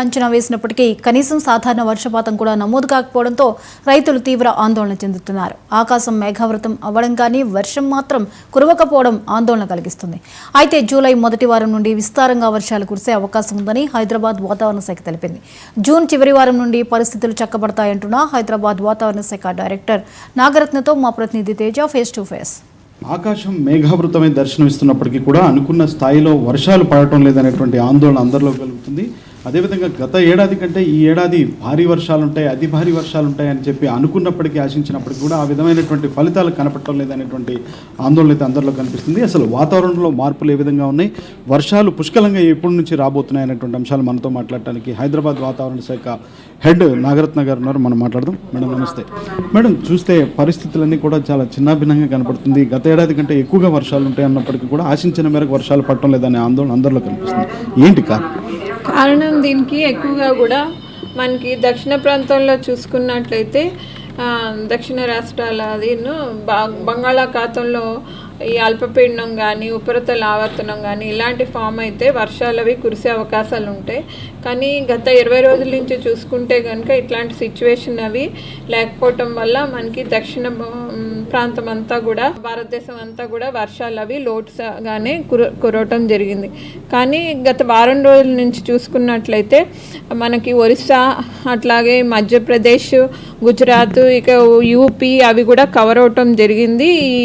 అంచనా వేసినప్పటికీ కనీసం సాధారణ వర్షపాతం కూడా నమోదు కాకపోవడంతో రైతులు తీవ్ర ఆందోళన చెందుతున్నారు. ఆకాశం మేఘావృతం అవ్వడం కానీ వర్షం మాత్రం కురవకపోవడం ఆందోళన కలిగిస్తుంది. అయితే జూలై మొదటి వారం నుండి విస్తారంగా వర్షాలు కురిసే అవకాశం ఉందని హైదరాబాద్ వాతావరణ శాఖ తెలిపింది. జూన్ చివరి వారం నుండి పరిస్థితులు చక్కబడతాయంటున్న హైదరాబాద్ వాతావరణ శాఖ డైరెక్టర్ నాగరత్నతో మా ప్రతినిధి తేజ ఫేస్ టు ఫేస్. ఆకాశం మేఘావృతమై దర్శనమిస్తున్నప్పటికీ కూడా అనుకున్న స్థాయిలో వర్షాలు పడటం లేదనేటువంటి ఆందోళన అందరిలో కలుగుతుంది. అదేవిధంగా గత ఏడాది కంటే ఈ ఏడాది భారీ వర్షాలు ఉంటాయి, అతి భారీ వర్షాలు ఉంటాయి అని చెప్పి అనుకున్నప్పటికీ, ఆశించినప్పటికీ కూడా ఆ విధమైనటువంటి ఫలితాలు కనపడటం లేదనేటువంటి ఆందోళన అయితే అందరిలో కనిపిస్తుంది. అసలు వాతావరణంలో మార్పులు ఏ విధంగా ఉన్నాయి, వర్షాలు పుష్కలంగా ఎప్పటి నుంచి రాబోతున్నాయి అనేటువంటి అంశాలు మనతో మాట్లాడటానికి హైదరాబాద్ వాతావరణ శాఖ హెడ్ నాగరత్న గారు ఉన్నారు. మనం మాట్లాడదాం. మేడం నమస్తే. మేడం, చూస్తే పరిస్థితులన్నీ కూడా చాలా చిన్నాభిన్నంగా కనపడుతుంది. గత ఏడాది కంటే ఎక్కువగా వర్షాలు ఉంటాయి అన్నప్పటికీ కూడా ఆశించిన మేరకు వర్షాలు పడటం లేదనే ఆందోళన అందరిలో కనిపిస్తుంది. ఏంటి కారణం? దీనికి ఎక్కువగా కూడా మనకి దక్షిణ ప్రాంతంలో చూసుకున్నట్లయితే దక్షిణ రాష్ట్రాల బంగాళాఖాతంలో ఈ అల్పపీడనం కానీ ఉపరితల ఆవర్తనం కానీ ఇలాంటి ఫామ్ అయితే వర్షాలు అవి కురిసే అవకాశాలు ఉంటాయి. కానీ గత 20 రోజుల నుంచి చూసుకుంటే కనుక ఇట్లాంటి సిచ్యువేషన్ అవి లేకపోవటం వల్ల మనకి దక్షిణ ప్రాంతం అంతా కూడా, భారతదేశం అంతా కూడా వర్షాలు అవి లోటుగానే కురవటం జరిగింది. కానీ గత వారం రోజుల నుంచి చూసుకున్నట్లయితే మనకి ఒరిస్సా, అట్లాగే మధ్యప్రదేశ్, గుజరాత్, ఇక యూపీ అవి కూడా కవర్ అవటం జరిగింది. ఈ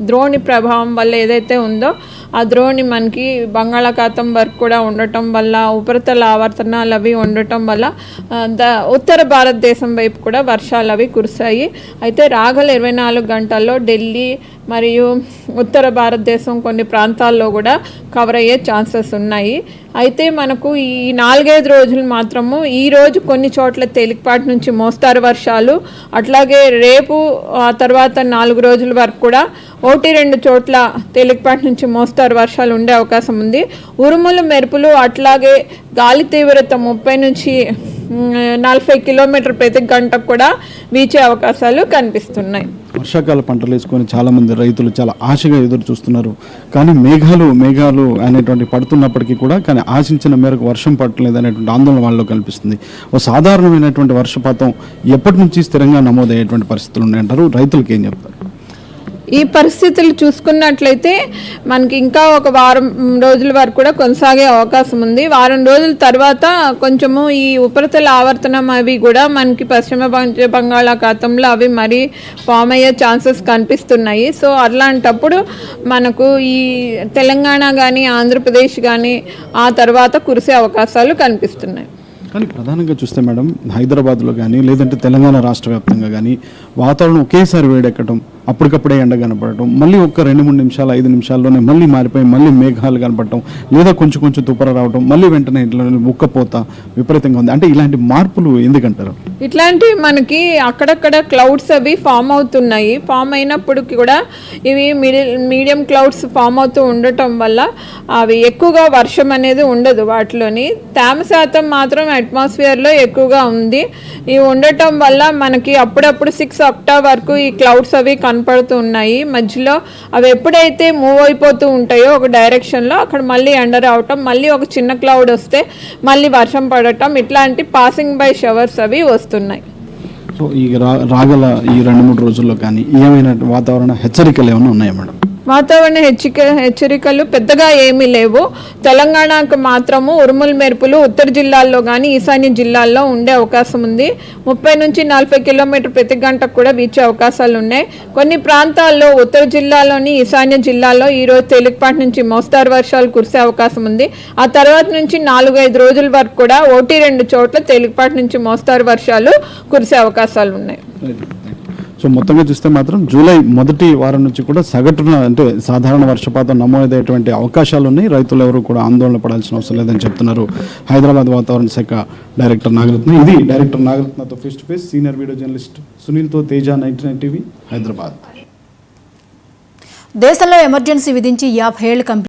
ద్రోణి ప్రభావం వల్ల ఏదైతే ఉందో ఆ ద్రోణి మనకి బంగాళాఖాతం వరకు కూడా ఉండటం వల్ల, ఉపరితల ఆవర్తనాలు అవి ఉండటం వల్ల ఉత్తర భారతదేశం వైపు కూడా వర్షాలు అవి కురిశాయి. అయితే రాగల 24 గంటల్లో ఢిల్లీ మరియు ఉత్తర భారతదేశం కొన్ని ప్రాంతాల్లో కూడా కవర్ అయ్యే ఛాన్సెస్ ఉన్నాయి. అయితే మనకు ఈ 4-5 రోజులు మాత్రము ఈ రోజు కొన్ని చోట్ల తేలికపాటి నుంచి మోస్తారు వర్షాలు, అట్లాగే రేపు ఆ తర్వాత 4 రోజుల వరకు కూడా 1-2 చోట్ల తేలికపాటి నుంచి మోస్తారు వర్షాలు ఉండే అవకాశం ఉంది. ఉరుములు, మెరుపులు, అట్లాగే గాలి తీవ్రత 30 నుంచి 40 కిలోమీటర్ ప్రతి గంటకు కూడా వీచే అవకాశాలు కనిపిస్తున్నాయి. వర్షాకాల పంటలు వేసుకొని చాలామంది రైతులు చాలా ఆశగా ఎదురు చూస్తున్నారు. కానీ మేఘాలు అనేటువంటి పడుతున్నప్పటికీ కూడా కానీ ఆశించిన మేరకు వర్షం పడట్లేదు అనేటువంటి ఆందోళన వాళ్ళలో కనిపిస్తుంది. ఓ సాధారణమైనటువంటి వర్షపాతం ఎప్పటి నుంచి స్థిరంగా నమోదయ్యేటువంటి పరిస్థితులు ఉన్నాయంటారు? రైతులకు ఏం చెప్తారు? ఈ పరిస్థితులు చూసుకున్నట్లయితే మనకి ఇంకా ఒక వారం రోజుల వరకు కూడా కొనసాగే అవకాశం ఉంది. వారం రోజుల తర్వాత కొంచెము ఈ ఉపరితల ఆవర్తనం అవి కూడా మనకి పశ్చిమ బంగాళాఖాతంలో అవి మరీ ఫామ్ అయ్యే ఛాన్సెస్ కనిపిస్తున్నాయి. సో అట్లాంటప్పుడు మనకు ఈ తెలంగాణ కానీ ఆంధ్రప్రదేశ్ కానీ ఆ తర్వాత కురిసే అవకాశాలు కనిపిస్తున్నాయి. కానీ ప్రధానంగా చూస్తే మేడం, హైదరాబాద్లో కానీ లేదంటే తెలంగాణ రాష్ట్ర వ్యాప్తంగా కానీ వాతావరణం ఒకేసారి వేడెక్కడం, అప్పటికప్పుడే ఎండ కనపడటం, మళ్ళీ ఒక 2-3 నిమిషాలు 5 నిమిషాల్లోనే మళ్ళీ మారిపోయి మళ్ళీ మేఘాలు కనపడటం, లేదా కొంచెం తుప్పర రావడం, మళ్ళీ వెంటనే ఇట్లా ఉక్కపోత విపరీతంగా ఉంది. అంటే ఇలాంటి మార్పులు ఎందుకంటారు? ఇట్లాంటివి మనకి అక్కడక్కడ క్లౌడ్స్ అవి ఫామ్ అవుతున్నాయి. ఫామ్ అయినప్పటికీ కూడా ఇవి మీడియం క్లౌడ్స్ ఫామ్ అవుతూ ఉండటం వల్ల అవి ఎక్కువగా వర్షం అనేది ఉండదు. వాటిలోని తేమ శాతం మాత్రం అట్మాస్ఫియర్లో ఎక్కువగా ఉంది. ఇవి ఉండటం వల్ల మనకి అప్పుడప్పుడు 6 అక్టోబర్ వరకు ఈ క్లౌడ్స్ అవి కనపడుతూ ఉన్నాయి. మధ్యలో అవి ఎప్పుడైతే మూవ్ అయిపోతూ ఉంటాయో ఒక డైరెక్షన్లో, అక్కడ మళ్ళీ ఎండ రావటం, మళ్ళీ ఒక చిన్న క్లౌడ్ వస్తే మళ్ళీ వర్షం పడటం, ఇట్లాంటి పాసింగ్ బై షవర్స్ అవి వస్తున్నాయి. సో ఈ రాగల ఈ 2-3 రోజుల్లో కానీ ఏమైనా వాతావరణ హెచ్చరికలు ఏమైనా ఉన్నాయా మేడం? వాతావరణ హెచ్చరికలు పెద్దగా ఏమీ లేవు. తెలంగాణకు మాత్రము ఉరుములు, మెరుపులు ఉత్తర జిల్లాల్లో కానీ ఈశాన్య జిల్లాల్లో ఉండే అవకాశం ఉంది. 30 నుంచి 40 కిలోమీటర్ ప్రతి గంటకు కూడా వీచే అవకాశాలు ఉన్నాయి. కొన్ని ప్రాంతాల్లో ఉత్తర జిల్లాలోని ఈశాన్య జిల్లాలో ఈరోజు తేలికపాటి నుంచి మోస్తారు వర్షాలు కురిసే అవకాశం ఉంది. ఆ తర్వాత నుంచి 4-5 రోజుల వరకు కూడా 1-2 చోట్ల తేలికపాటి నుంచి మోస్తారు వర్షాలు కురిసే అవకాశాలు ఉన్నాయి. సో మొత్తంగా చూస్తే మాత్రం జూలై మొదటి వారం నుంచి కూడా సగటున అంటే సాధారణ వర్షపాతం నమోదయ్యేటువంటి అవకాశాలు ఉన్నాయి. రైతులు ఎవరు కూడా ఆందోళన పడాల్సిన అవసరం లేదని చెప్తున్నారు హైదరాబాద్ వాతావరణ శాఖ డైరెక్టర్ నాగరత్న. ఇది డైరెక్టర్ నాగరత్నతో face to face senior video journalist సునీల్తో తేజ, 99 టీవీ, హైదరాబాద్. దేశంలో ఎమర్జెన్సీ విధించి 50 ఏళ్లు